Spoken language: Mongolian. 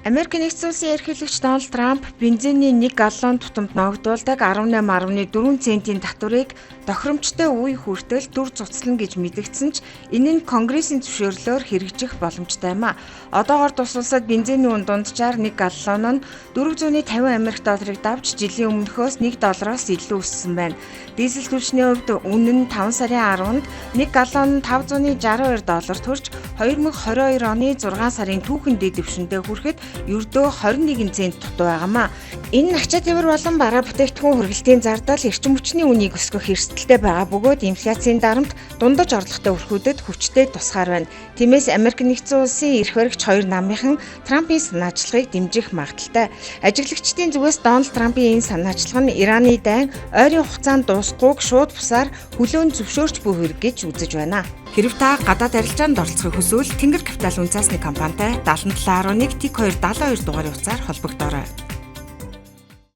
Америк нэгдсэн улсын ерөнхийлөгч Дональд Трамп бензиний 1 галлон тутамд ногдуулдаг 18.4 центийн татварыг тохиромжтой үе хүртэл дүр цуцлана гэж мэдэгдсэн ч энэ нь Конгрессийн зөвшөөрлөөр хэрэгжих боломжтой юм а. Одоогоор тус улсад бензиний үн дунджаар 1 галлон нь $450 Америк давж жилийн өмнөхөөс $1 илүү өссөн байна. Дизель түлшний хувьд үнэ нь 5 сарын 10-нд 1 галлон нь $562 төрж 2022 оны 6 сарын түүхэн дэд түвшиндээ хүрэхэд ердөө 21 цент дутуу байгаамаа. Энэ нь ачаа тээвэр болон бараа бүтээгдэхүүн хүргэлтийн зардал эрчим хүчний үнийг өсгөх эрсдэлтэй байгаа бөгөөд инфляцийн дарамт дундаж орлоготой өрхүүдэд хүчтэй тусгаар байна. Тиймээс Америк нэгдсэн улсын эрх баригч хоёр намынхан Трампын санаачлагыг дэмжих магадaltaй. Ажиглагчдын зүгээс Дональд Трампын энэ санаачлага нь Ираны дайн ойрын хугацаанд дуусгахгүйг шууд бусаар хөлөөнд зөвшөөрч буй хэрэг гэж үзэж байна. Хэрв та гадаад арилжаанд оролцохыг хүсвэл Тэнгэр Капитал үнцаасны компанитай 7711 Tik 2 72 дугаарын утсаар холбогдоорой.